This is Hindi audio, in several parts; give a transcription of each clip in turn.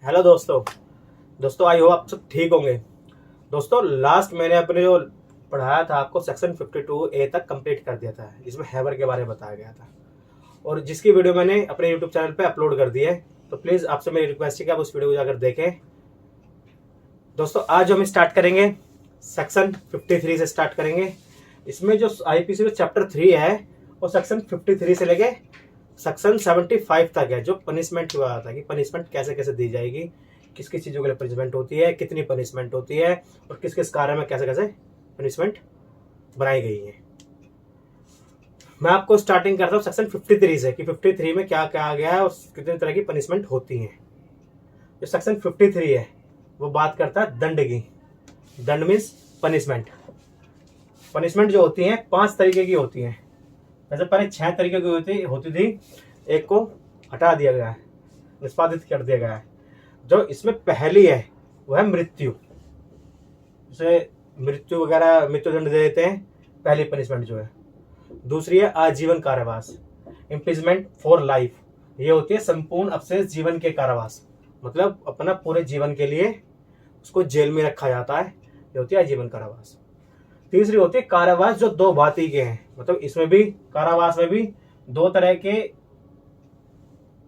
हेलो दोस्तों। आई हो आप सब ठीक होंगे। दोस्तों लास्ट मैंने अपने जो पढ़ाया था आपको सेक्शन 52A तक कंप्लीट कर दिया था, जिसमें हैवर के बारे में बताया गया था और जिसकी वीडियो मैंने अपने यूट्यूब चैनल पे अपलोड कर दी है। तो प्लीज़ आपसे मेरी रिक्वेस्ट है कि आप उस वीडियो को जाकर देखें। दोस्तों आज हम स्टार्ट करेंगे सेक्शन 53 से स्टार्ट करेंगे। इसमें जो आईपीसी में चैप्टर 3 है वो सेक्शन 53 से लेके सेक्शन 75 तक है, जो पनिशमेंट की बात है कि पनिशमेंट कैसे कैसे दी जाएगी, किस किस चीज़ों के लिए पनिशमेंट होती है, कितनी पनिशमेंट होती है और किस किस कार्य में कैसे कैसे पनिशमेंट बनाई गई है। मैं आपको स्टार्टिंग करता हूँ सेक्शन 53 से कि 53 में क्या क्या आ गया है और कितनी तरह की पनिशमेंट होती है। जो सेक्शन 53 है वो बात करता है दंड की। दंड मीन्स पनिशमेंट। पनिशमेंट जो होती है 5 तरीके की होती हैं। वैसे पहले 6 तरीके की होती थी, एक को हटा दिया गया है, निष्पादित कर दिया गया है। जो इसमें पहली है वो है मृत्यु। जैसे मृत्यु वगैरह मृत्युदंड दे देते हैं, पहली पनिशमेंट जो है। दूसरी है आजीवन कारावास, इम्प्रिजमेंट फॉर लाइफ। ये होती है संपूर्ण अवशेष जीवन के कारावास, मतलब अपना पूरे जीवन के लिए उसको जेल में रखा जाता है। ये होती है आजीवन कारावास। तीसरी होती है कारावास जो 2 भांति के हैं, मतलब इसमें भी कारावास में भी 2 तरह के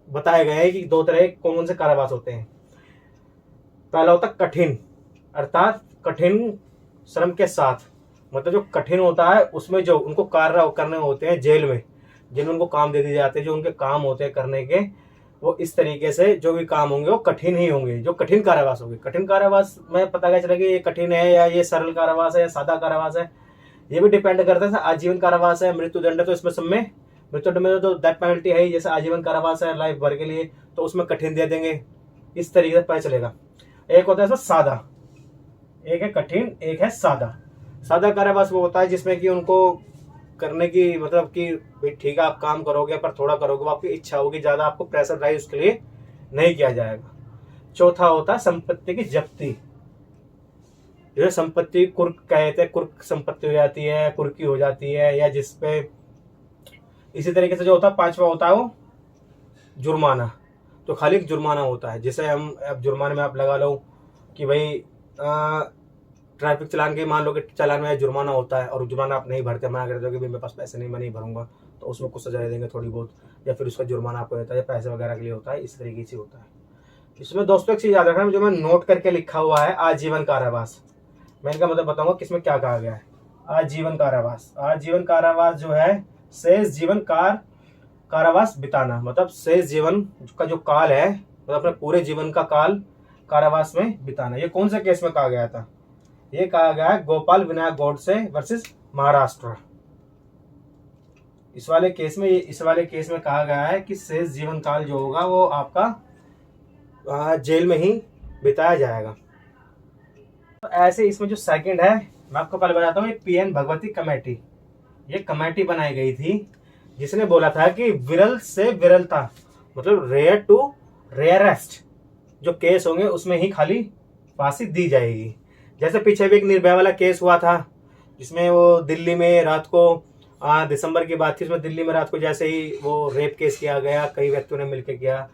बताए गए हैं कि 2 तरह कौन कौन से कारावास होते हैं। पहला होता है कठिन, अर्थात कठिन श्रम के साथ, मतलब जो कठिन होता है उसमें जो उनको कार्य करने होते हैं जेल में, जिनमें उनको काम दे दिए जाते हैं, जो उनके काम होते हैं करने के, वो इस तरीके से जो भी काम होंगे वो कठिन ही होंगे, जो कठिन कारावास होंगे। कठिन कारावास में पता क्या चलेगा ये कठिन है या ये सरल कारावास है या सादा कारावास है, ये भी डिपेंड करता है। आजीवन कारावास है, मृत्युदंड है, तो इसमें सब में मृत्युदंड में तो डेथ पेनल्टी है ही, जैसे आजीवन कारावास है लाइफ भर के लिए, तो उसमें कठिन दे देंगे। इस तरीके से पता चलेगा। एक होता है इसमें सादा, एक है कठिन, एक है सादा। सादा कारावास वो होता है जिसमें कि उनको करने की मतलब कि भाई ठीक है आप काम करोगे पर थोड़ा करोगे, वो आपकी इच्छा होगी, ज्यादा आपको प्रेशर राइज उसके लिए नहीं किया जाएगा। चौथा होता है संपत्ति की जब्ती। जो संपत्ति कुर्क कहते हैं, कुर्क संपत्ति हो जाती है, कुर्की हो जाती है, या जिसपे इसी तरीके से जो होता है पांचवा होता है वो जुर्माना। तो खाली जुर्माना होता है, जिसे हम अब जुर्माने में आप लगा लो कि भाई ट्रैफिक चालान के मान लो कि चालान में जुर्माना होता है और जुर्माना आप नहीं भरते, मना करते हो कि भाई मेरे पास पैसे नहीं, मैं नहीं भरूंगा, तो उसमें कुछ सजा दे देंगे थोड़ी बहुत, या फिर उसका जुर्माना आपको देता है या पैसे वगैरह के लिए होता है। इस तरीके से होता है। इसमें दोस्तों एक चीज याद रखना, जो मैं नोट करके लिखा हुआ है आजीवन कारावास, मैं इनका मतलब बताऊंगा किसमें क्या कहा गया है। आजीवन कारावास, आजीवन कारावास जो है शेष जीवन कारावास बिताना, मतलब शेष जीवन का जो काल है, मतलब अपने पूरे जीवन का काल कारावास में बिताना। ये कौन से केस में कहा गया था? ये कहा गया है गोपाल विनायक गोडसे वर्सेस महाराष्ट्र। इस वाले केस में कहा गया है कि शेष जीवन काल जो होगा वो आपका जेल में ही बिताया जाएगा। तो ऐसे इसमें जो सेकंड है, मैं आपको पहले बताता हूँ, पीएन भगवती कमेटी, ये कमेटी बनाई गई थी जिसने बोला था कि विरल से विरलता, मतलब रेयर टू रेयरेस्ट जो केस होंगे उसमें ही खाली फांसी दी जाएगी। जैसे पीछे भी एक निर्भया वाला केस हुआ था जिसमें वो दिल्ली में रात को दिसंबर की बात थी, उसमें दिल्ली में रात को जैसे ही वो रेप केस किया गया, कई व्यक्तियों ने मिलकर किया,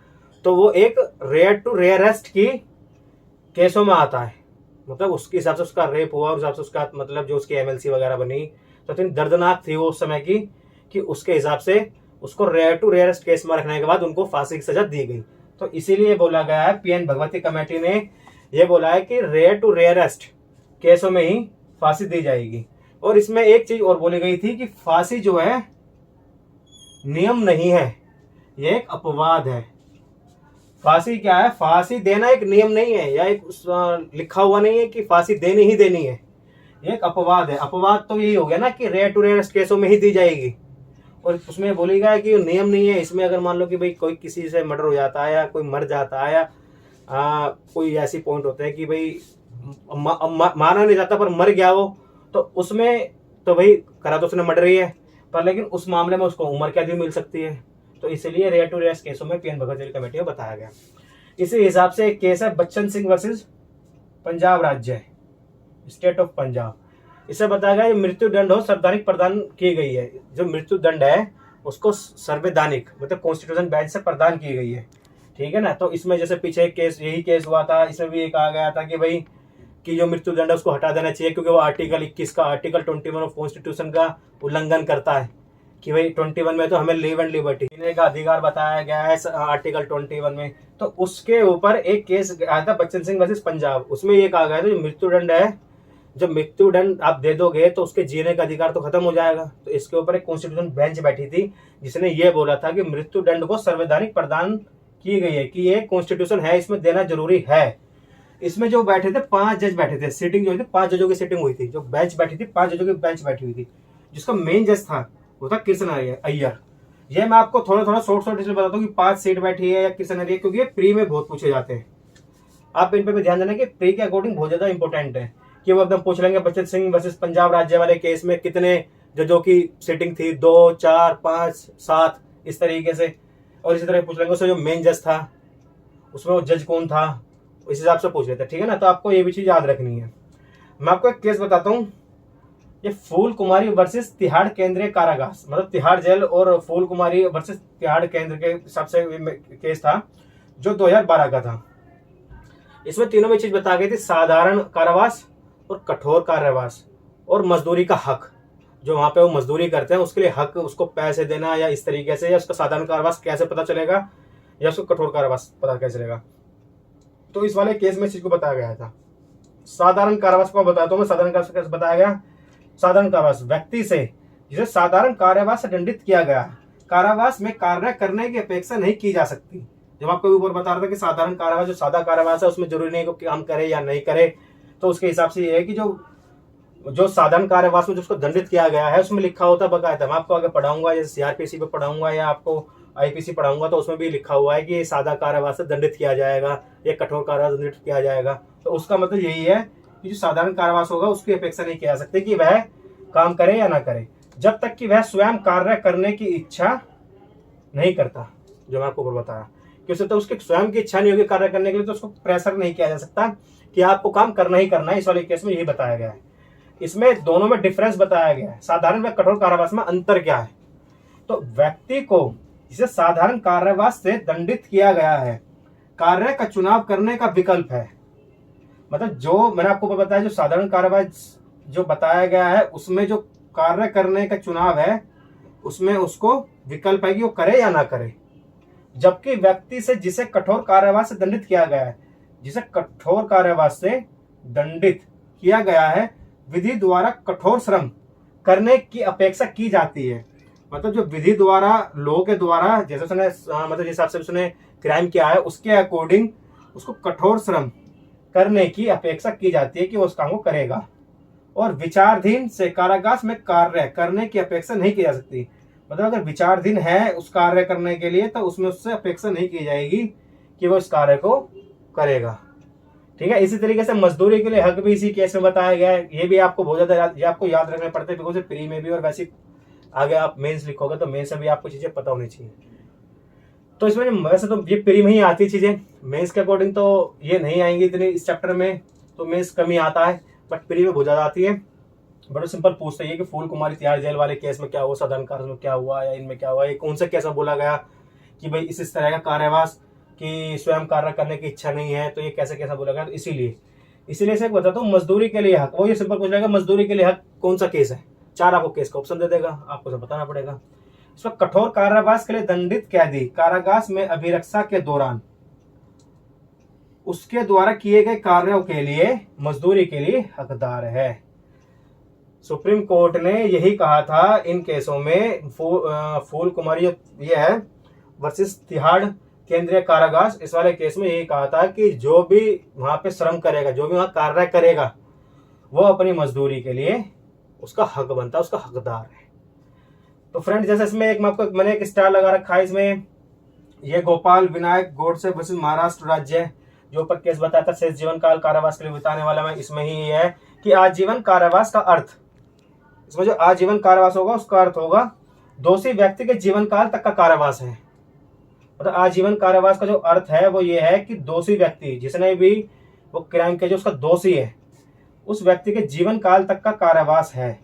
तो वो एक रेयर टू रेयरेस्ट की केसों में आता है, मतलब उसके हिसाब से उसका रेप हुआ और हिसाब से उसका मतलब जो उसकी एमएलसी वगैरह बनी तो इतनी दर्दनाक थी वो उस समय की कि उसके हिसाब से उसको रेयर टू रेयरेस्ट केस में रखने के बाद उनको फांसी की सजा दी गई। तो इसीलिए बोला गया है, पीएन भगवती कमेटी ने ये बोला है कि रेयर टू रेयरेस्ट केसों में ही फांसी दी जाएगी। और इसमें एक चीज और बोली गई थी कि फांसी जो है नियम नहीं है, ये एक अपवाद है। फांसी क्या है? फांसी देना एक नियम नहीं है या एक लिखा हुआ नहीं है कि फांसी देनी ही देनी है, ये एक अपवाद है। अपवाद तो यही हो गया ना कि रेयर टू रेयरेस्ट केसों में ही दी जाएगी, और उसमें बोली गया कि नियम नहीं है। इसमें अगर मान लो कि भाई कोई किसी से मर्डर हो जाता है या कोई मर जाता है या कोई ऐसी पॉइंट होते हैं कि भाई मारा नहीं जाता पर मर गया वो, तो उसमें तो भाई करा तो उसने मर्डर ही है, पर लेकिन उस मामले में उसको उम्र कैद भी मिल सकती है। तो इसलिए रेयर टू रेयरेस्ट केसों में पीएन भगवती कमेटी में बताया गया। इसी हिसाब से एक केस है बच्चन सिंह वर्सेस पंजाब राज्य, स्टेट ऑफ पंजाब। इसे बताया गया मृत्यु दंड हो संवैधानिक प्रदान की गई है। जो मृत्यु दंड है उसको संवैधानिक मतलब कॉन्स्टिट्यूशन बेंच से प्रदान की गई है। ठीक है ना। तो इसमें जैसे पीछे एक केस, यही केस हुआ था, इसमें भी ये कहा गया था कि भाई कि जो मृत्यु दंड है उसको हटा देना चाहिए, क्योंकि वो आर्टिकल 21 का, आर्टिकल 21 ऑफ कॉन्स्टिट्यूशन का उल्लंघन करता है कि भाई 21 में तो हमें लिव एंड लिबर्टी जीने का अधिकार बताया गया है आर्टिकल 21 में। तो उसके ऊपर एक केस आया था बच्चन सिंह वर्सेस पंजाब, उसमें ये कहा गया था जो मृत्युदंड है, जब मृत्युदंड आप दे दोगे तो उसके जीने का अधिकार तो खत्म हो जाएगा। तो इसके ऊपर एक कॉन्स्टिट्यूशन बेंच बैठी थी जिसने ये बोला था कि मृत्युदंड को संवैधानिक प्रदान की गई है, कि ये कॉन्स्टिट्यूशन है, इसमें देना जरूरी है। इसमें जो बैठे थे 5 जज बैठे थे, सीटिंग जो थी 5 जजों की सीटिंग हुई थी, जो बेंच बैठी थी 5 जजों की बेंच बैठी हुई थी, जिसका मेन जज था वो था कृष्ण अय्यर। ये मैं आपको थोड़ा थोड़ा शॉर्ट इसलिए बताता हूँ कि 5 सीट बैठी है या कृष्ण अय्यर, क्योंकि ये प्री में बहुत पूछे जाते हैं। आप इन पे भी ध्यान देना कि प्री के अकॉर्डिंग बहुत ज्यादा इंपॉर्टेंट है, कि वो एकदम पूछ लेंगे बच्चन सिंह वर्सेस पंजाब राज्य वाले केस में कितने जजों की सीटिंग थी, 2, 4, 5, 7 इस तरीके से। और इसी तरह पूछ लेंगे उसमें जो मेन जज था उसमें वो जज कौन था, इस हिसाब से पूछ लेते हैं, ठीक है ना। तो आपको ये भी चीज याद रखनी है। मैं आपको एक केस बताता हूँ, ये फूल कुमारी वर्सेस तिहाड़ केंद्रीय कारागार, मतलब तिहाड़ जेल और फूल कुमारी वर्सेस तिहाड़ केंद्र के हिसाब से केस था जो 2012 का था। इसमें तीनों में चीज बता गई थी, साधारण कारावास और कठोर कारावास और मजदूरी का हक। जो वहां पे वो मजदूरी करते हैं उसके लिए हक, उसको पैसे देना या इस तरीके से, या उसका साधारण कारावास कैसे पता चलेगा या उसको कठोर कारावास पता कैसे चलेगा। तो इस वाले केस में चीज को बताया गया था। साधारण कारावास को बताता हूं मैं, साधारण कारावास कैसे बताया गया। साधारण कारावास व्यक्ति से जिसे साधारण कारावास से दंडित किया गया, कारावास में कार्य करने की अपेक्षा नहीं की जा सकती। जब आपको ऊपर बता रहा था कि साधारण कारावास जो सादा कारावास है उसमें जरूरी नहीं कि हम करे या नहीं करे, तो उसके हिसाब से ये है कि जो साधारण कारावास में जिसको दंडित किया गया है उसमें लिखा होता बकायदा, मैं आपको आगे पढ़ाऊंगा, जैसे सीआरपीसी पे पढ़ाऊंगा या आपको आईपीसी पढ़ाऊंगा, तो उसमें भी लिखा हुआ है कि सादा कारावास से दंडित किया जाएगा या कठोर कारावास दंडित किया जाएगा। तो उसका मतलब यही है कि जो साधारण कारावास होगा उसकी अपेक्षा नहीं की जा सकती कि वह काम करे या ना करे, जब तक कि वह स्वयं कार्य करने की इच्छा नहीं करता। जो मैं आपको ऊपर बताया कि तो उसकी स्वयं की इच्छा नहीं होगी कार्य करने के लिए, तो उसको प्रेशर नहीं किया जा सकता कि आपको काम करना ही करना है। इस वाले केस में यही बताया गया है। इसमें दोनों में डिफरेंस बताया गया है, साधारण व कठोर कारावास में अंतर क्या है। तो व्यक्ति को जिसे साधारण कारावास से दंडित किया गया है, कार्य का चुनाव करने का विकल्प है। मतलब जो मैंने आपको बताया, जो साधारण कारावास जो बताया गया है उसमें जो कार्य करने का चुनाव है उसमें उसको विकल्प है कि वो करे या ना करे। जबकि व्यक्ति से जिसे कठोर कारावास से दंडित किया गया है, जिसे कठोर कारावास से दंडित किया गया है, विधि द्वारा कठोर श्रम करने की अपेक्षा की जाती है। मतलब जो विधि द्वारा, लॉ के द्वारा जैसे उसने मतलब जिस हिसाब से उसने क्राइम किया है उसके अकॉर्डिंग उसको कठोर श्रम करने की अपेक्षा की जाती है कि वो उस काम को करेगा। और विचाराधीन से कारागार में कार्य करने की अपेक्षा नहीं की जा सकती। मतलब अगर विचाराधीन है उस कार्य करने के लिए तो उसमें उससे अपेक्षा नहीं की जाएगी कि वो इस कार्य को करेगा, ठीक है। इसी तरीके से मजदूरी के लिए हक भी इसी केस में बताया गया है। ये भी आपको बहुत ज्यादा ये आपको याद रखने पड़ते हैं, बिकॉज प्री में भी और वैसे आगे आप मेंस लिखोगे तो मेंस में भी आपको चीजें पता होनी चाहिए। तो इसमें वैसे तो ये प्री में ही आती चीजें, मेंस के अकॉर्डिंग तो ये नहीं आएंगी इतनी इस चैप्टर में, तो मेंस कम ही आता है, बट प्री में बहुत ज्यादा आती है। बड़ा सिंपल पूछते हैं कि फूल कुमारी तिहाड़ जेल वाले केस में क्या हुआ, साधारण कारावास में क्या हुआ, या इनमें क्या हुआ, ये कौन सा केस में बोला गया कि भाई इस तरह का कारावास कि स्वयं कार्य करने की इच्छा नहीं है, तो ये कैसे कैसा बोला गया। तो इसीलिए से बताता हूँ मजदूरी के लिए हक, वो ये सिंपल पूछ लेगा मजदूरी के लिए हक कौन सा केस है, 4 आपको केस का ऑप्शन दे देगा, आपको सब बताना पड़ेगा। इसमें कठोर कारावास के लिए दंडित कैदी कारागार में अभिरक्षा के दौरान उसके द्वारा किए गए कार्यों के लिए मजदूरी के लिए हकदार है। सुप्रीम कोर्ट ने यही कहा था इन केसों में, फूल कुमारी ये है वर्सेस तिहाड़ केंद्रीय कारागार, इस वाले केस में यही कहा था कि जो भी वहां पे श्रम करेगा, जो भी वहां कार्य करेगा, वो अपनी मजदूरी के लिए उसका हक बनता है, उसका हकदार है। तो फ्रेंड जैसे इसमें एक मैंने एक स्टार लगा रखा है, इसमें ये गोपाल विनायक गोडसे वर्सेस महाराष्ट्र राज्य जो ऊपर केस बताया था शेष जीवन काल कारावास के लिए बिताने वाला में, इसमें ही ये है कि आजीवन कारावास का अर्थ, इसमें जो आजीवन कारावास होगा उसका अर्थ होगा दोषी व्यक्ति के जीवन काल तक का कारावास है। मतलब आजीवन कारावास का जो अर्थ है वो ये है कि दोषी व्यक्ति जिसने भी वो क्राइम किया जो उसका दोषी है उस व्यक्ति के जीवन काल तक का कारावास है,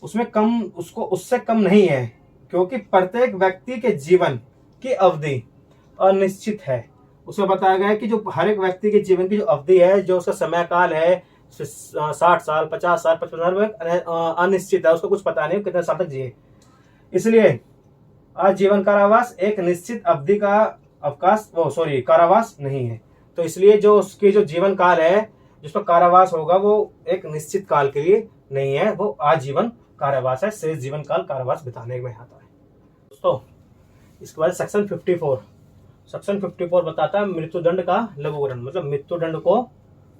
उसमें कम उसको उससे कम नहीं है, क्योंकि प्रत्येक व्यक्ति के जीवन की अवधि अनिश्चित है। उसमें बताया गया है कि जो हर एक व्यक्ति के जीवन की जो अवधि है, जो उसका समय काल है 60 साल, 50 साल, 55 साल में अनिश्चित है, उसको कुछ पता नहीं कितने साल तक जिए। इसलिए आजीवन कारावास एक निश्चित अवधि का अवकाश कारावास नहीं है। तो इसलिए जो उसकी जो जीवन काल है जिसका कारावास होगा वो एक निश्चित काल के लिए नहीं है, वो आजीवन कारावास है, शेष जीवन काल कारावास बिताने में आता है। दोस्तों इसके बाद सेक्शन 54 बताता है मृत्युदंड का लघुकरण, मतलब मृत्युदंड को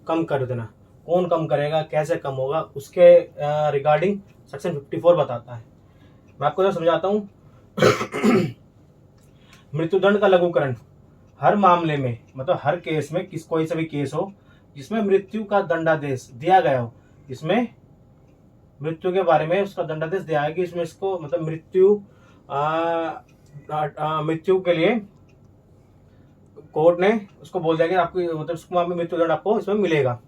कम कर देना। कौन कम करेगा, कैसे कम होगा, उसके रिगार्डिंग सेक्शन 54 बताता है। मैं आपको समझाता हूँ। मृत्युदंड का लघुकरण हर मामले में, मतलब हर केस में, कोई सा भी केस हो जिसमें मृत्यु का दंडादेश दिया गया हो, इसमें मृत्यु के बारे में उसका दंडादेश दिया है कि इसमें इसको मतलब मृत्यु के लिए कोर्ट ने उसको बोल दिया कि आपको मतलब उसको मृत्युदंड आपको इसमें मिलेगा,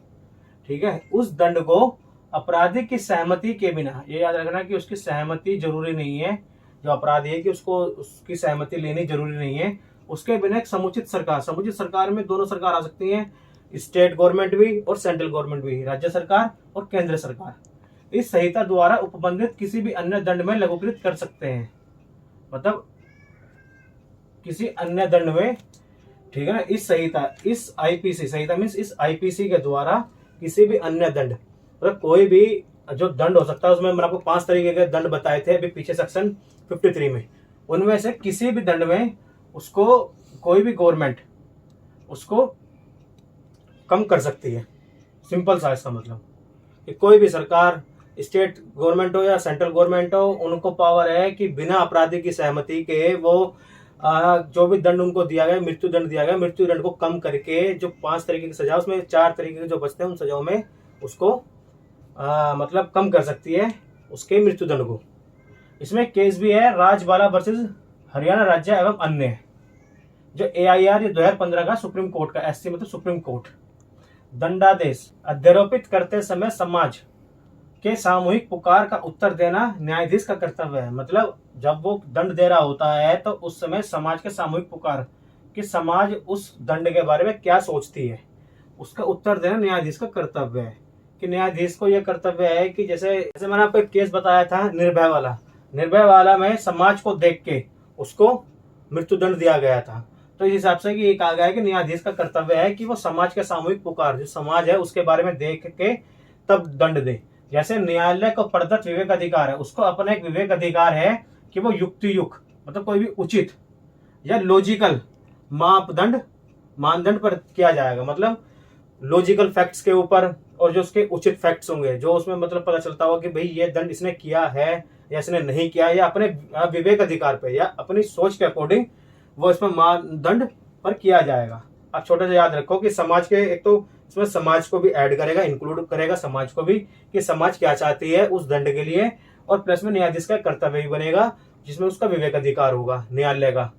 ठीक है। उस दंड को अपराधी की सहमति के बिना, ये याद रखना कि उसकी सहमति जरूरी नहीं है, जो अपराधी है कि उसकी सहमति लेनी जरूरी नहीं है, उसके बिना एक समुचित सरकार में दोनों सरकार आ सकती हैं, स्टेट गवर्नमेंट भी और सेंट्रल गवर्नमेंट भी, राज्य सरकार और केंद्र सरकार, इस संहिता द्वारा उपबंधित किसी भी अन्य दंड में लघुकृत कर सकते हैं, मतलब किसी अन्य दंड में, ठीक है ना। इस संहिता, इस आईपीसी, संहिता मीन्स इस आईपीसी के द्वारा किसी भी अन्य दंड, मतलब कोई भी जो दंड हो सकता है, उसमें मैंने आपको 5 तरीके के दंड बताए थे अभी पीछे सेक्शन 53 में, उनमें से किसी भी दंड में उसको कोई भी गवर्नमेंट उसको कम कर सकती है। सिंपल सा इसका मतलब कि कोई भी सरकार, स्टेट गवर्नमेंट हो या सेंट्रल गवर्नमेंट हो, उनको पावर है कि बिना अपराधी की सहमति के वो जो भी दंड उनको दिया गया, मृत्युदंड दिया गया, मृत्युदंड को कम करके जो 5 तरीके की सजा, उसमें 4 तरीके के जो बचते हैं उन सजाओं में उसको मतलब कम कर सकती है उसके मृत्युदंड को। इसमें केस भी है राजबाला वर्सेस हरियाणा राज्य एवं अन्य, जो AIR 2015 का सुप्रीम कोर्ट का, SC मतलब सुप्रीम कोर्ट। दंडादेश अध्यारोपित करते समय समाज के सामूहिक पुकार का उत्तर देना न्यायाधीश का कर्तव्य है, मतलब जब वो दंड दे रहा होता है तो उस समय समाज के सामूहिक पुकार कि समाज उस दंड के बारे में क्या सोचती है, उसका उत्तर देना न्यायाधीश का कर्तव्य है। कि न्यायाधीश को यह कर्तव्य है कि जैसे मैंने आपको एक केस बताया था निर्भय वाला में समाज को देख के उसको मृत्युदंड दिया गया था, तो इस हिसाब से कि ये कहा गया है कि न्यायाधीश का कर्तव्य है कि वो समाज के सामूहिक पुकार, जो समाज है उसके बारे में देख के तब दंड दे। जैसे न्यायालय को प्रदत्त विवेक अधिकार है, उसको अपना एक विवेक अधिकार है कि वो युक्तियुक्त, मतलब कोई भी उचित या लॉजिकल मानदंड पर किया जाएगा, मतलब लॉजिकल फैक्ट्स के ऊपर, और जो उसके उचित फैक्ट्स होंगे, जो उसमें मतलब पता चलता होगा कि भाई ये दंड इसने किया है या इसने नहीं किया, या अपने विवेक अधिकार पे या अपनी सोच के अकॉर्डिंग वो इसमें मानदंड पर किया जाएगा। आप छोटे से याद रखो कि समाज के, एक तो इसमें समाज को भी ऐड करेगा, इंक्लूड करेगा समाज को भी कि समाज क्या चाहती है उस दंड के लिए, और प्लस में न्यायाधीश का कर्तव्य भी बनेगा जिसमें उसका विवेक अधिकार होगा न्यायालय का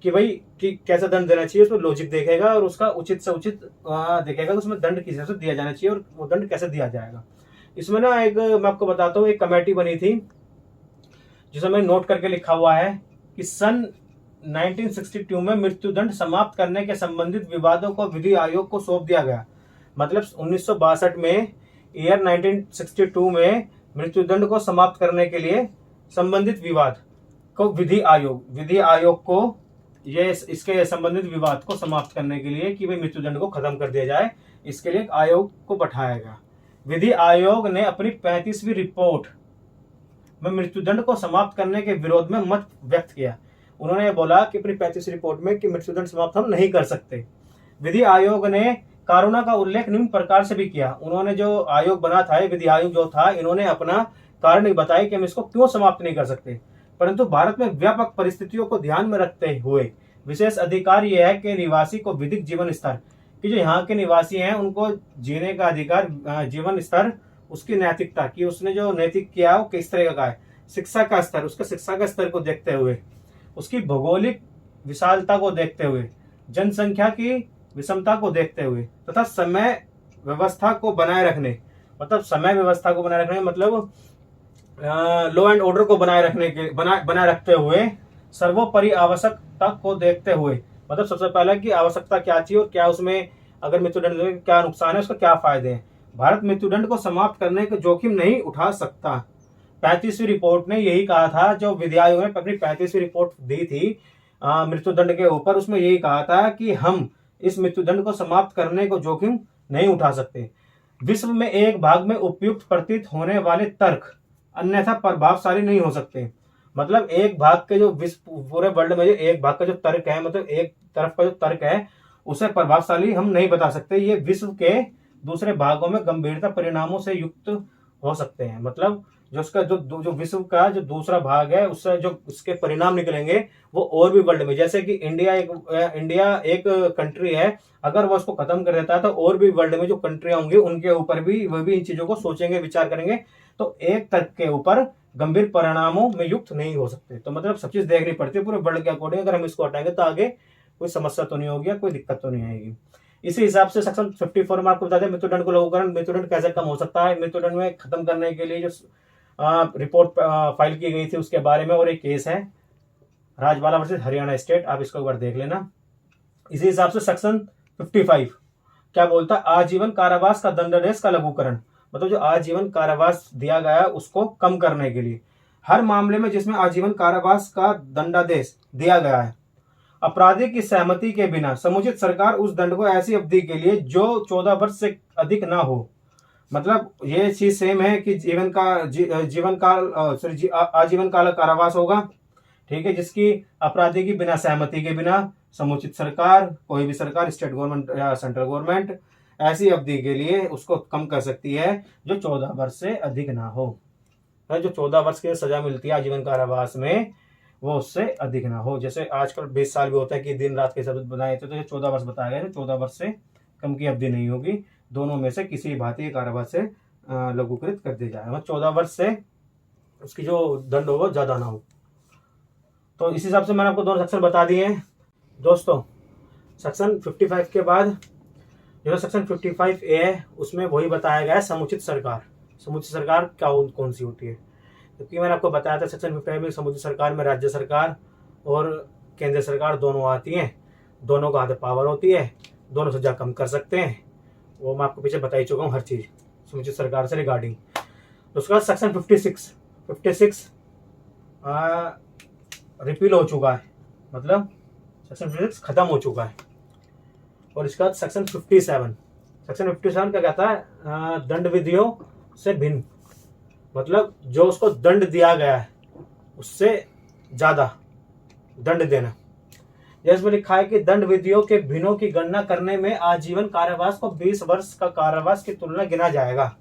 कि भाई कि कैसा दंड देना चाहिए, उसमें लॉजिक देखेगा और उसका उचित से उचित देखेगा, उसमें दंड किस हिसाब से दिया जाना चाहिए और वो दंड कैसे दिया जाएगा। इसमें ना एक मैं आपको बताता हूँ, एक कमेटी बनी थी जिसमें मैंने नोट करके लिखा हुआ है कि सन 1962 में मृत्युदंड समाप्त करने के संबंधित विवादों को विधि आयोग को सौंप दिया गया, मतलब 1962 में, ईयर 1962 में मृत्युदंड को समाप्त करने के लिए संबंधित विवाद को विधि आयोग को ये इसके संबंधित विवाद को समाप्त करने के लिए कि भाई मृत्युदंड को खत्म कर दिया जाए, इसके लिए एक आयोग को बैठाया गया। विधि आयोग ने अपनी 35वीं रिपोर्ट में मृत्युदंड को समाप्त करने के विरोध में मत व्यक्त किया। उन्होंने ये बोला कि अपनी 35वीं रिपोर्ट में कि मृत्युदंड समाप्त हम नहीं कर सकते। विधि आयोग ने कारणों का उल्लेख निम्न प्रकार से भी किया। उन्होंने जो आयोग बना था, विधि आयोग जो था, इन्होंने अपना कारण बताया कि हम इसको क्यों समाप्त नहीं कर सकते, परंतु भारत में व्यापक परिस्थितियों को ध्यान में रखते हुए विशेष अधिकार यह है कि निवासी को विधिक जीवन स्तर, कि जो यहाँ के निवासी हैं उनको जीने का अधिकार, जीवन स्तर, उसकी नैतिकता कि उसने जो नैतिक किया वो किस तरह का है, शिक्षा का स्तर, उसका शिक्षा का स्तर को देखते हुए, उसकी भौगोलिक विशालता को देखते हुए, जनसंख्या की विषमता को देखते हुए तथा समय व्यवस्था को बनाए रखने, मतलब समय व्यवस्था को बनाए रखने मतलब लॉ एंड ऑर्डर को बनाए रखते हुए, सर्वोपरि आवश्यकता को देखते हुए, मतलब सबसे पहले कि आवश्यकता क्या थी और क्या उसमें अगर मृत्युदंड देंगे क्या नुकसान है, उसका क्या फायदे हैं। भारत मृत्युदंड को समाप्त करने का जोखिम नहीं उठा सकता। 35वीं रिपोर्ट ने यही कहा था, जो विधि आयोग ने अपनी 35वीं रिपोर्ट दी थी मृत्युदंड के ऊपर, उसमें यही कहा था कि हम इस मृत्युदंड को समाप्त करने को जोखिम नहीं उठा सकते। विश्व में एक भाग में उपयुक्त प्रतीत होने वाले तर्क अन्यथा प्रभावशाली नहीं हो सकते। मतलब एक भाग के जो विश्व पूरे वर्ल्ड में जो एक भाग का जो तर्क है, मतलब एक तरफ का जो तर्क है, उसे प्रभावशाली हम नहीं बता सकते। ये विश्व के दूसरे भागों में गंभीरता परिणामों से युक्त हो सकते हैं। मतलब जो उसका जो विश्व का जो दूसरा भाग है, उससे जो उसके परिणाम निकलेंगे वो और भी वर्ल्ड में, जैसे कि इंडिया एक कंट्री है, अगर वो उसको खत्म कर देता है तो और भी वर्ल्ड में जो कंट्री होंगी उनके ऊपर भी वो भी इन चीजों को सोचेंगे, विचार करेंगे। तो एक तर्क के ऊपर गंभीर परिणामों में युक्त नहीं हो सकते। तो मतलब सब चीज देखनी पड़ती है पूरे वर्ल्ड के अकॉर्डिंग। अगर हम इसको हटाएंगे तो आगे कोई समस्या तो नहीं होगी, कोई दिक्कत तो नहीं आएगी। इसी हिसाब से सेक्शन 54 में आपको बता दें मृत्युदंड को लघुकरण, मृत्युदंड कैसे कम हो सकता है। मृत्युदंड में खत्म करने के लिए जो रिपोर्ट फाइल की गई थी उसके बारे में, और एक केस है राजबाला वर्सेस हरियाणा स्टेट, आप इसको एक बार देख लेना। इसी हिसाब से सेक्शन 55 क्या बोलता है, आजीवन कारावास का दंडादेश का लघुकरण, मतलब जो आजीवन कारावास दिया गया है उसको कम करने के लिए। हर मामले में जिसमें आजीवन कारावास का दंडादेश दिया गया है, अपराधी की सहमति के बिना समुचित सरकार उस दंड को ऐसी अवधि के लिए जो 14 वर्ष से अधिक ना हो। मतलब ये चीज सेम है कि आजीवन काल कारावास होगा, ठीक है, जिसकी अपराधी की बिना सहमति के बिना समुचित सरकार, कोई भी सरकार, स्टेट गवर्नमेंट या सेंट्रल गवर्नमेंट, ऐसी अवधि के लिए उसको कम कर सकती है जो 14 वर्ष से अधिक ना हो। जो 14 वर्ष की सजा मिलती है आजीवन कारावास में, वो उससे अधिक ना हो। जैसे आजकल 20 साल भी होता है कि दिन रात के शब्द बनाए थे, तो ये 14 वर्ष बताया गया है, 14 वर्ष से कम की अवधि नहीं होगी। दोनों में से किसी भारतीय कारावास से लघुकृत कर दिया जाए, मतलब 14 वर्ष से उसकी जो दंड हो वो ज्यादा ना हो। तो इस हिसाब से मैंने आपको दोनों सेक्शन बता दिए हैं दोस्तों। सेक्शन 55 के बाद जो सेक्शन 55A है उसमें वही बताया गया है समुचित सरकार। समुचित सरकार क्या कौन सी होती है, क्योंकि मैंने आपको बताया था सेक्शन 55 में समुचित सरकार में राज्य सरकार और केंद्र सरकार दोनों आती हैं, दोनों का हाथ पावर होती है, दोनों सजा कम कर सकते हैं। वो मैं आपको पीछे बता ही चुका हूँ हर चीज समुचित सरकार से रिगार्डिंग। उसके बाद सेक्शन 56 रिपील हो चुका है, मतलब सेक्शन 56 खत्म हो चुका है। और इसके बाद सेक्शन 57 क्या कहता है, दंड विधियों से भिन्न, मतलब जो उसको दंड दिया गया है उससे ज्यादा दंड देना। जैसे इसमें लिखा है कि दंड विधियों के भिन्नों की गणना करने में आजीवन कारावास को 20 वर्ष का कारावास की तुलना गिना जाएगा।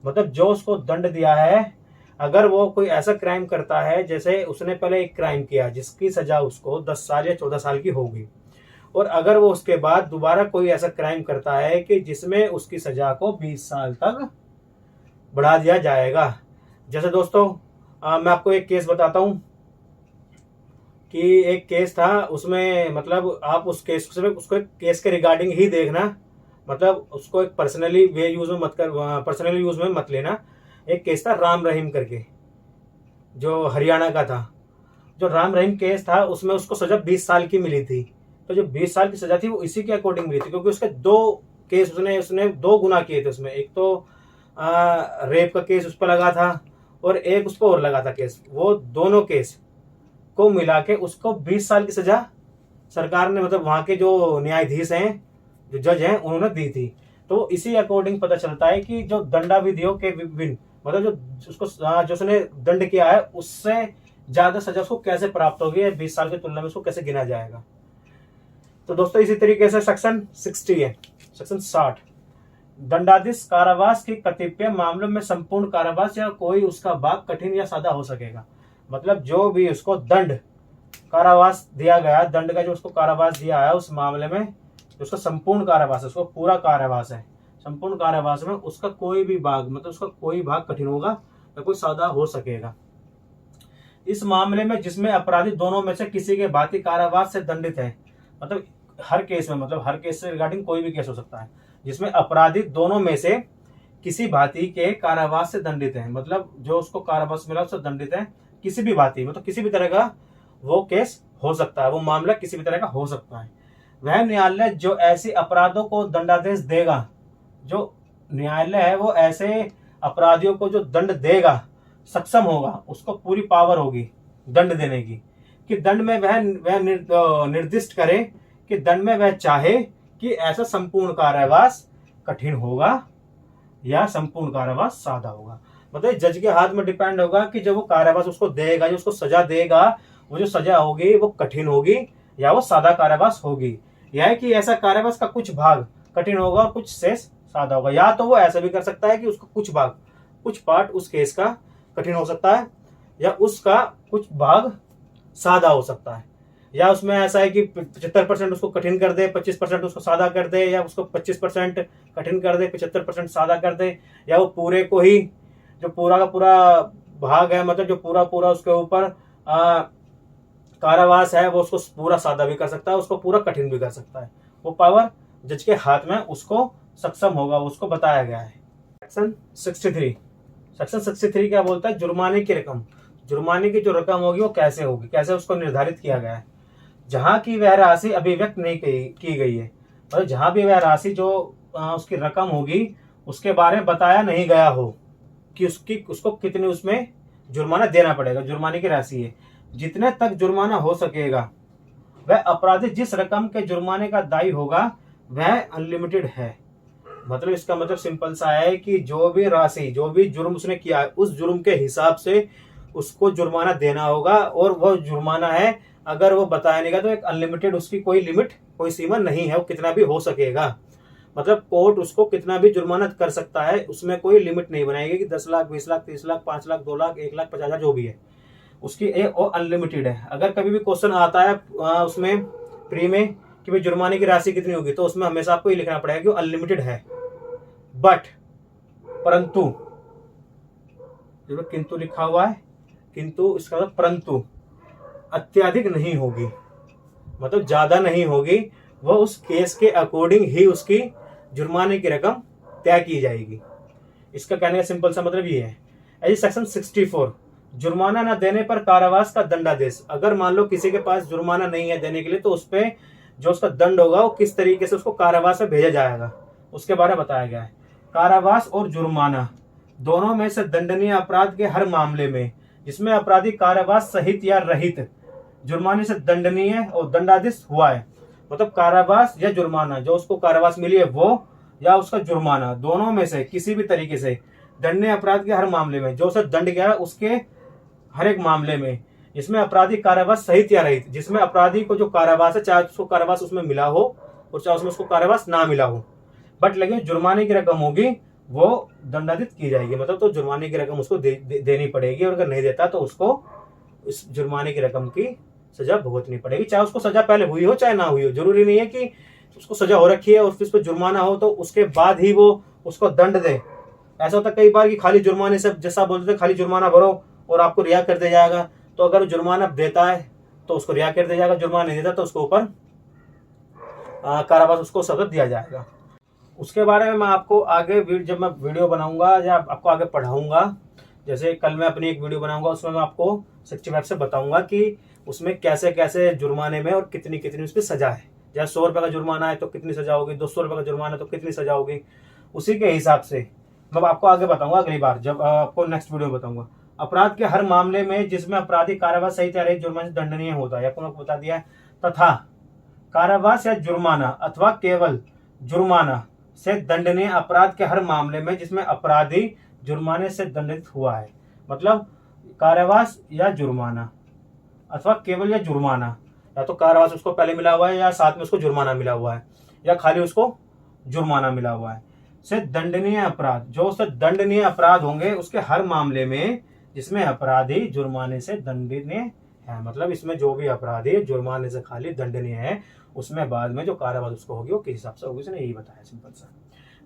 मतलब जो उसको दंड दिया है, अगर वो कोई ऐसा क्राइम करता है, जैसे उसने पहले एक क्राइम किया जिसकी सजा उसको 10 साल या 14 साल की होगी, और अगर वो उसके बाद दोबारा कोई ऐसा क्राइम करता है कि जिसमें उसकी सजा को 20 साल तक बढ़ा दिया जाएगा। जैसे दोस्तों मैं आपको एक केस बताता हूं कि एक केस था, उसमें मतलब आप उस केस से उसको एक केस के रिगार्डिंग ही देखना, मतलब उसको एक पर्सनली यूज में मत लेना। एक केस था राम रहीम करके, जो हरियाणा का था। जो राम रहीम केस था उसमें उसको सजा 20 साल की मिली थी। तो जो 20 साल की सजा थी वो इसी के अकॉर्डिंग मिली थी, क्योंकि उसके 2 केस उसने 2 गुना किए थे उसमें। एक तो रेप का केस उस पर लगा था और एक उस पर और लगा था केस। वो दोनों केस को मिला के उसको 20 साल की सजा सरकार ने, मतलब वहां के जो न्यायाधीश हैं, जो जज हैं, उन्होंने दी थी। तो इसी अकॉर्डिंग पता चलता है कि जो दंडा विधियों के विभिन्न, मतलब जो उसने दंड किया है उससे ज्यादा सजा उसको कैसे प्राप्त होगी, 20 साल की तुलना में उसको कैसे गिना जाएगा। तो दोस्तों इसी तरीके से सेक्शन 60 है, सेक्शन 60 दंडाधीश कारावास की कतिपय मामलों में संपूर्ण कारावास या कोई उसका भाग कठिन या सादा हो सकेगा। मतलब जो भी उसको दंड कारावास दिया गया, दंड का जो उसको कारावास दिया है उस मामले में उसका संपूर्ण कारावास है, उसको पूरा कारावास है, संपूर्ण कारावास में उसका कोई भी भाग, मतलब उसका कोई भाग कठिन होगा या कोई सादा हो सकेगा। इस मामले में जिसमें अपराधी दोनों में से किसी के भांति कारावास से दंडित है, मतलब हर केस में, मतलब हर केस से रिगार्डिंग कोई भी केस हो सकता है जिसमें अपराधी दोनों में से किसी भांति के कारावास से दंडित है, मतलब जो उसको कारावास मिला उससे दंडित है किसी भी भांति, मतलब किसी भी तरह का वो केस हो सकता है, वो मामला किसी भी तरह का हो सकता है। वह न्यायालय जो ऐसे अपराधों को दंडादेश देगा, जो न्यायालय है वो ऐसे अपराधियों को जो दंड देगा, सक्षम होगा, उसको पूरी पावर होगी दंड देने की, कि दंड में वह निर्दिष्ट करे कि दंड में वह चाहे कि ऐसा संपूर्ण कारावास कठिन होगा या संपूर्ण कारावास सादा होगा। मतलब जज के हाथ में डिपेंड होगा कि जब वो कारावास उसको देगा, जो उसको सजा देगा, वो जो सजा होगी वो कठिन होगी या वो सादा कारावास होगी, या कि ऐसा कारावास का कुछ भाग कठिन होगा और कुछ शेष सादा होगा। या तो वो ऐसा भी कर सकता है कि उसका कुछ भाग, कुछ पार्ट उस केस का कठिन हो सकता है, या उसका कुछ भाग सादा हो सकता है, या उसमें ऐसा है कि 75% उसको कठिन कर दे, 25% उसको सादा कर दे, या उसको 25% कठिन कर दे, 75% सादा कर दे, या वो पूरे को ही, जो पूरा का पूरा भाग है, मतलब जो पूरा पूरा उसके ऊपर कारावास है, वो उसको पूरा सादा भी कर सकता है, उसको पूरा कठिन भी कर सकता है। वो पावर जज के हाथ में उसको सक्षम होगा, उसको बताया गया है। सेक्शन 63, सेक्शन 63 क्या बोलता है? जुर्माने की रकम, जुर्माने की जो रकम होगी वो कैसे होगी, कैसे उसको निर्धारित किया गया है। जहां की वह राशि अभिव्यक्त नहीं की गई है, मतलब जहां भी वह राशि जो उसकी रकम होगी उसके बारे में बताया नहीं गया हो कि उसको कितनी उसमें जुर्माना देना पड़ेगा। जुर्माने की राशि है, जितने तक जुर्माना हो सकेगा, वह अपराधी जिस रकम के जुर्माने का दायी होगा वह अनलिमिटेड है। मतलब इसका मतलब सिंपल सा है कि जो भी राशि, जो भी जुर्म उसने किया है, उस जुर्म के हिसाब से उसको जुर्माना देना होगा, और वह जुर्माना है, अगर वो बताया नहीं गया तो एक अनलिमिटेड, उसकी कोई लिमिट, कोई सीमा नहीं है, वो कितना भी हो सकेगा। मतलब कोर्ट उसको कितना भी जुर्माना कर सकता है, उसमें कोई लिमिट नहीं बनाएगी कि 10 लाख, 20 लाख, 30 लाख, 5 लाख, 2 लाख, 1 लाख, 50,000, जो भी है उसकी वो अनलिमिटेड है। अगर कभी भी क्वेश्चन आता है उसमें प्री में कि भाई जुर्माने की राशि कितनी होगी, तो उसमें हमेशा आपको ये लिखना पड़ेगा कि वो अनलिमिटेड है, बट, परंतु, किंतु लिखा हुआ है, किंतु इसका मतलब परंतु अत्यधिक नहीं होगी, मतलब ज्यादा नहीं होगी, वह उस केस के अकॉर्डिंग ही उसकी जुर्माने की रकम तय की जाएगी। इसका कहने का सिंपल सा मतलब ये है। ऐसे सेक्शन 64, जुर्माना न देने पर कारावास का दंडादेश। अगर मान लो किसी के पास जुर्माना नहीं है देने के लिए, तो उस पर जो उसका दंड होगा वो किस तरीके से उसको कारावास में भेजा जाएगा, उसके बारे में बताया गया है। कारावास और जुर्माना दोनों में से दंडनीय अपराध के हर मामले में जिसमें अपराधी कारावास सहित या रहित जुर्माने से दंडनीय और दंडाधीश हुआ है, मतलब कारावास या जुर्माना, जो उसको कारावास मिली है वो, या उसका जुर्माना, दोनों में से किसी भी तरीके से दंडनीय अपराध के हर मामले में जो उसे दंड गया है, उसके हर एक मामले में जिसमें अपराधी कारावास सहित या रहित, जिसमें अपराधी को जो कारावास है, चाहे उसको कारावास उसमें मिला हो और चाहे उसमें उसको कारावास ना मिला हो, बट लेकिन जुर्माने की रकम होगी वो दंडाधित की जाएगी। मतलब तो जुर्माने की रकम उसको देनी पड़ेगी, और अगर नहीं देता तो उसको इस जुर्माने की रकम की सजा भुगतनी पड़ेगी, चाहे उसको सजा पहले हुई हो चाहे ना हुई हो। जरूरी नहीं है कि उसको सजा हो रखी है और फिर उस पर जुर्माना हो तो उसके बाद ही वो उसको दंड दे। ऐसा होता है कई बार कि खाली जुर्माने से, जैसा बोलते थे, खाली जुर्माना भरो और आपको रिहा कर दिया जाएगा। तो अगर जुर्माना देता है तो उसको रिहा कर दिया जाएगा, जुर्माना नहीं देता तो उसके ऊपर कारावास उसको सजा दिया जाएगा। उसके बारे में मैं आपको आगे जब मैं वीडियो बनाऊंगा या आपको आगे पढ़ाऊंगा, जैसे कल मैं अपनी एक वीडियो बनाऊंगा उसमें मैं आपको 65 से बताऊंगा कि उसमें कैसे कैसे जुर्माने में और कितनी कितनी उसकी सजा है। जैसे 100 रुपये का जुर्माना है तो कितनी सजा होगी, 200 रुपये का जुर्माना है तो कितनी सजा होगी, उसी के हिसाब से मैं आपको आगे बताऊंगा अगली बार, जब आपको नेक्स्ट वीडियो बताऊंगा। अपराध के हर मामले में जिसमें अपराधी कारावास सहित या रहित जुर्माने से दंडनीय होता है, आपको मैं बता दिया, तथा कारावास या जुर्माना अथवा केवल जुर्माना से दंडनीय अपराध के हर मामले में जिसमें अपराधी जुर्माने से दंडित हुआ है। मतलब कारावास या जुर्माना अथवा केवल या जुर्माना, या तो कारावास उसको पहले मिला हुआ है या साथ में उसको जुर्माना मिला हुआ है, या खाली उसको जुर्माना मिला हुआ है, से दंडनीय अपराध, जो उससे दंडनीय अपराध होंगे उसके हर मामले में जिसमें अपराधी जुर्माने से दंडनीय है। मतलब इसमें जो भी अपराधी जुर्माने से खाली दंडनीय है, उसमें बाद में जो कारावास उसको होगी वो किस हिसाब से होगी, उसने यही बताया सिंपल सा।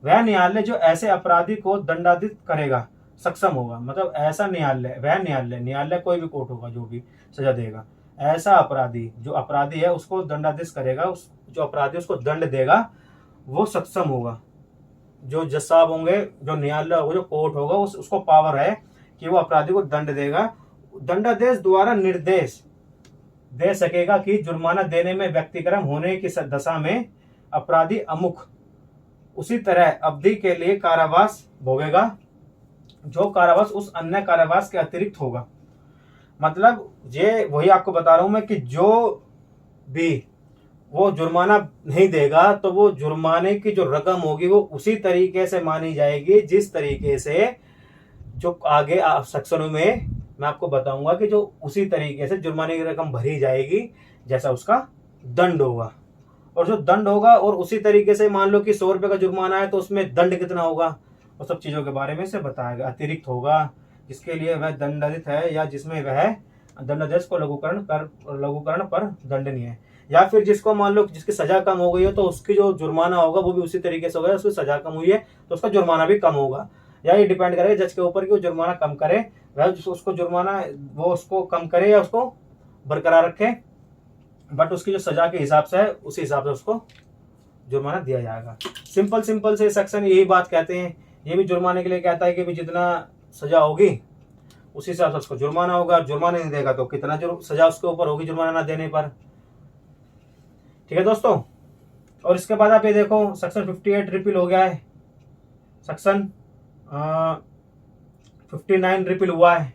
वह न्यायालय जो ऐसे अपराधी को दंडाधित करेगा सक्षम होगा, मतलब ऐसा न्यायालय, वह न्यायालय कोई भी कोर्ट होगा जो भी सजा देगा, ऐसा अपराधी, जो अपराधी है उसको दंडाधीश करेगा, उस जो अपराधी उसको दंड देगा वो सक्षम होगा। जो जज साहब होंगे, जो न्यायालय होगा, जो कोर्ट होगा, उसको पावर है कि वो अपराधी को दंड देगा। दंडादेश द्वारा निर्देश दे सकेगा कि जुर्माना देने में व्यक्तिक्रम होने की दशा में अपराधी अमुख उसी तरह अवधि के लिए कारावास भोगेगा जो कारावास उस अन्य कारावास के अतिरिक्त होगा। मतलब ये वही आपको बता रहा हूं मैं कि जो भी वो जुर्माना नहीं देगा तो वो जुर्माने की जो रकम होगी वो उसी तरीके से मानी जाएगी जिस तरीके से जो आगे सेक्शनों में मैं आपको बताऊंगा कि जो उसी तरीके से जुर्माने की रकम भरी जाएगी जैसा उसका दंड होगा। और जो दंड होगा और उसी तरीके से मान लो कि 100 रुपये का जुर्माना है तो उसमें दंड कितना होगा और सब चीज़ों के बारे में से बताएगा। अतिरिक्त होगा जिसके लिए वह दंडित है या जिसमें वह दंडादेश को लघुकरण पर दंडनीय है, या फिर जिसको मान लो जिसकी सजा कम हो गई हो तो उसकी जो जुर्माना होगा वो भी उसी तरीके से होगा। उसकी सजा कम हुई है तो उसका जुर्माना भी कम होगा, या ये डिपेंड करेगा जज के ऊपर कि वो जुर्माना कम करे, वह उसको जुर्माना वो उसको कम करे या उसको बरकरार रखे, बट उसकी जो सजा के हिसाब से है उसी हिसाब से उसको जुर्माना दिया जाएगा। सिंपल से सेक्शन यही बात कहते हैं। ये भी जुर्माने के लिए कहता है कि भी जितना सजा होगी उसी हिसाब से उसको जुर्माना होगा। जुर्माना नहीं देगा तो कितना सजा उसके ऊपर होगी जुर्माना ना देने पर। ठीक है दोस्तों। और इसके बाद आप ये देखो सेक्शन 58 रिपील हो गया है, सेक्शन 59 रिपील हुआ है,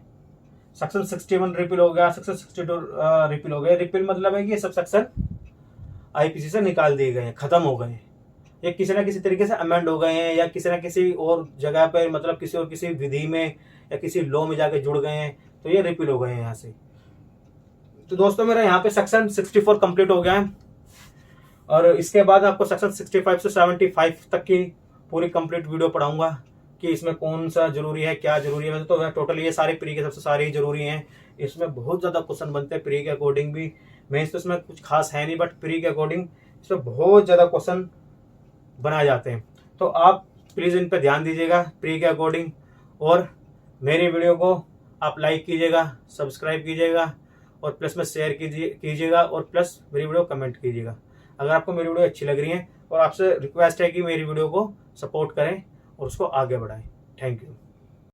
सेक्शन 61 रिपील हो गया, सेक्शन 62 रिपील हो गया। रिपील मतलब है कि ये सब सेक्शन आईपीसी से निकाल दिए गए हैं, खत्म हो गए हैं, ये किसी ना किसी तरीके से अमेंड हो गए हैं या किसी ना किसी और जगह पर मतलब किसी और किसी विधि में या किसी लॉ में जाके जुड़ गए हैं, तो ये रिपील हो गए हैं यहाँ से। तो दोस्तों मेरा यहाँ पे सेक्शन 64 कंप्लीट हो गया है और इसके बाद आपको सेक्शन 65 से 75 तक की पूरी कंप्लीट वीडियो पढ़ाऊंगा कि इसमें कौन सा जरूरी है क्या जरूरी है। वैसे तो टोटल ये सारे प्री के सबसे सारे ही जरूरी हैं। इसमें बहुत ज़्यादा क्वेश्चन बनते हैं प्री के अकॉर्डिंग भी, मेंस तो इसमें कुछ खास है नहीं, बट प्री के अकॉर्डिंग इसमें बहुत ज़्यादा क्वेश्चन बनाए जाते हैं। तो आप प्लीज़ इन पर ध्यान दीजिएगा प्री के अकॉर्डिंग, और मेरी वीडियो को आप लाइक कीजिएगा, सब्सक्राइब कीजिएगा और प्लस में शेयर कीजिएगा और प्लस मेरी वीडियो कमेंट कीजिएगा अगर आपको मेरी वीडियो अच्छी लग रही है। और आपसे रिक्वेस्ट है कि मेरी वीडियो को सपोर्ट करें और उसको आगे बढ़ाएं। Thank you.